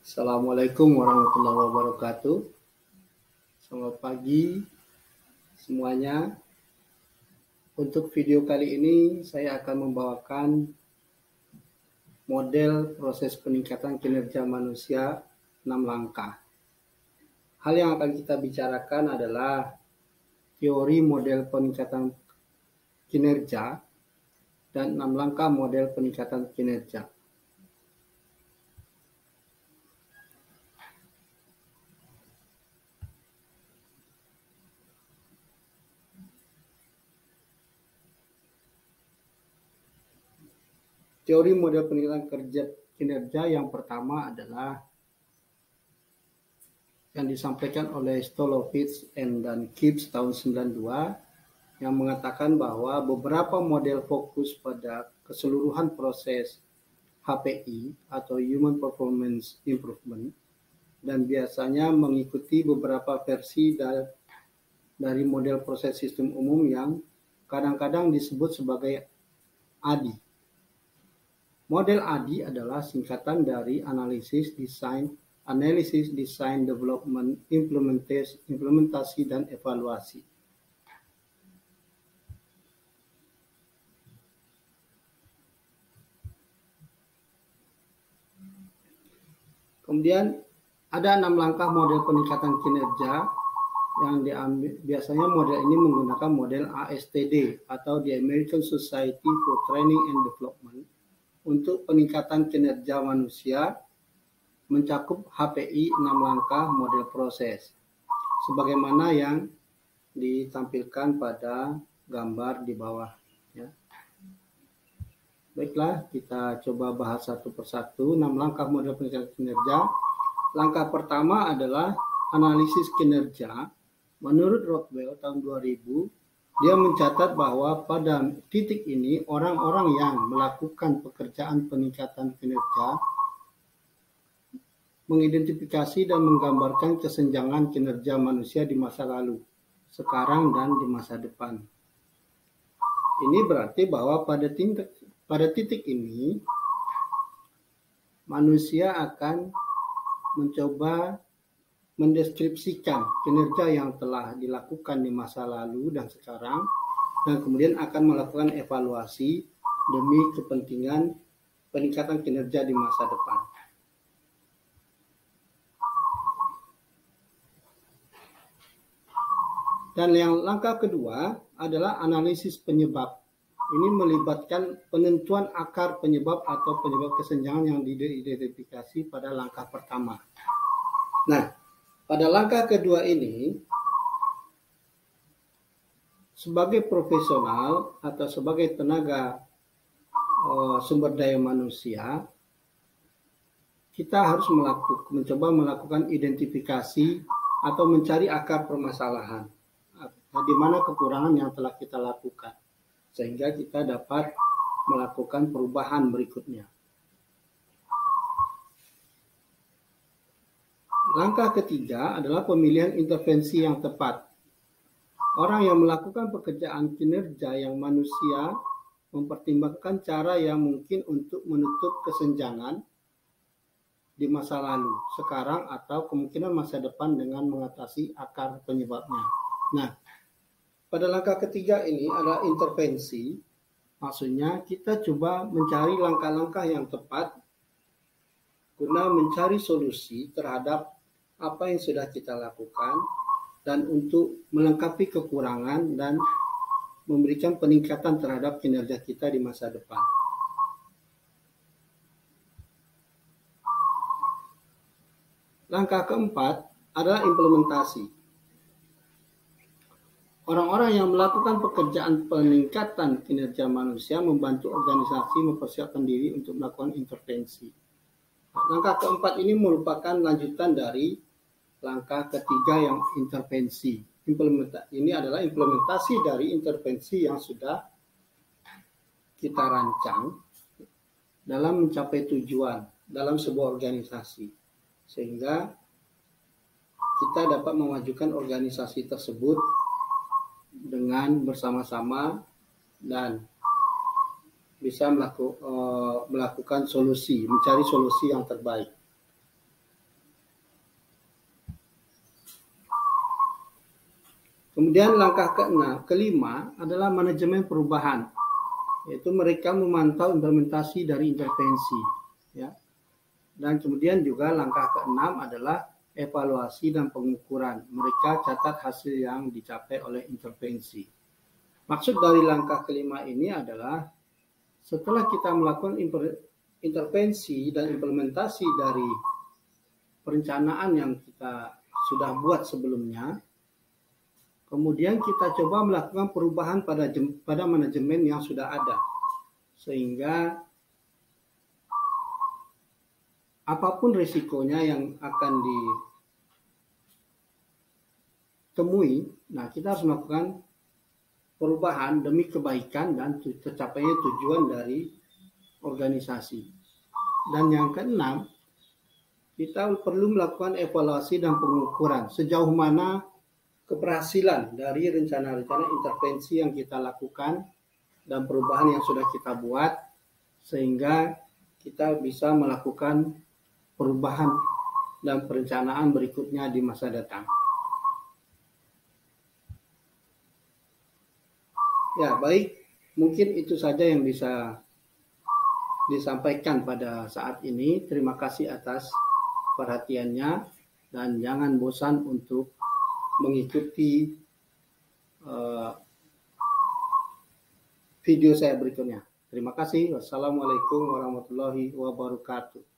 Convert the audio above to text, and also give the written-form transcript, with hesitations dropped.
Assalamualaikum warahmatullahi wabarakatuh. Selamat pagi semuanya. Untuk video kali ini saya akan membawakan model proses peningkatan kinerja manusia 6 langkah. Hal yang akan kita bicarakan adalah teori model peningkatan kinerja dan 6 langkah model peningkatan kinerja. Teori model peningkatan kinerja yang pertama adalah yang disampaikan oleh Stolovitz dan Gibbs tahun 92 yang mengatakan bahwa beberapa model fokus pada keseluruhan proses HPI atau Human Performance Improvement dan biasanya mengikuti beberapa versi dari model proses sistem umum yang kadang-kadang disebut sebagai ADI. Model ADI adalah singkatan dari Analysis, Design, Development, Implementasi, dan Evaluasi. Kemudian ada 6 langkah model peningkatan kinerja yang diambil. Biasanya model ini menggunakan model ASTD atau the American Society for Training and Development untuk peningkatan kinerja manusia, mencakup HPI 6 langkah model proses sebagaimana yang ditampilkan pada gambar di bawah ya. Baiklah, kita coba bahas satu persatu 6 langkah model peningkatan kinerja. Langkah pertama adalah analisis kinerja. Menurut Rockwell tahun 2000, dia mencatat bahwa pada titik ini orang-orang yang melakukan pekerjaan peningkatan kinerja mengidentifikasi dan menggambarkan kesenjangan kinerja manusia di masa lalu, sekarang, dan di masa depan. Ini berarti bahwa pada titik ini manusia akan mencoba mendeskripsikan kinerja yang telah dilakukan di masa lalu dan sekarang, dan kemudian akan melakukan evaluasi demi kepentingan peningkatan kinerja di masa depan. Dan yang langkah kedua adalah analisis penyebab. Ini melibatkan penentuan akar penyebab atau penyebab kesenjangan yang diidentifikasi pada langkah pertama. Nah, pada langkah kedua ini, sebagai profesional atau sebagai tenaga sumber daya manusia, kita harus mencoba melakukan identifikasi atau mencari akar permasalahan, di mana kekurangan yang telah kita lakukan, sehingga kita dapat melakukan perubahan berikutnya. Langkah ketiga adalah pemilihan intervensi yang tepat. Orang yang melakukan pekerjaan kinerja yang manusia mempertimbangkan cara yang mungkin untuk menutup kesenjangan di masa lalu, sekarang, atau kemungkinan masa depan dengan mengatasi akar penyebabnya. Nah, pada langkah ketiga ini adalah intervensi. Maksudnya kita coba mencari langkah-langkah yang tepat guna mencari solusi terhadap apa yang sudah kita lakukan dan untuk melengkapi kekurangan dan memberikan peningkatan terhadap kinerja kita di masa depan. Langkah keempat adalah implementasi. Orang-orang yang melakukan pekerjaan peningkatan kinerja manusia membantu organisasi mempersiapkan diri untuk melakukan intervensi. Langkah keempat ini merupakan lanjutan dari langkah ketiga yang intervensi. Ini adalah implementasi dari intervensi yang sudah kita rancang dalam mencapai tujuan dalam sebuah organisasi, sehingga kita dapat memajukan organisasi tersebut dengan bersama-sama dan bisa melakukan solusi, mencari solusi yang terbaik. Kemudian langkah kelima adalah manajemen perubahan, yaitu mereka memantau implementasi dari intervensi. Ya. Dan kemudian juga langkah keenam adalah evaluasi dan pengukuran. Mereka catat hasil yang dicapai oleh intervensi. Maksud dari langkah kelima ini adalah setelah kita melakukan intervensi dan implementasi dari perencanaan yang kita sudah buat sebelumnya, kemudian kita coba melakukan perubahan pada manajemen yang sudah ada, sehingga apapun risikonya yang akan ditemui, nah kita harus melakukan perubahan demi kebaikan dan tercapainya tujuan dari organisasi. Dan yang keenam, kita perlu melakukan evaluasi dan pengukuran sejauh mana keberhasilan dari rencana-rencana intervensi yang kita lakukan dan perubahan yang sudah kita buat, sehingga kita bisa melakukan perubahan dan perencanaan berikutnya di masa datang. Ya, baik. Mungkin itu saja yang bisa disampaikan pada saat ini. Terima kasih atas perhatiannya dan jangan bosan untuk mengikuti video saya berikutnya. Terima kasih. Wassalamualaikum warahmatullahi wabarakatuh.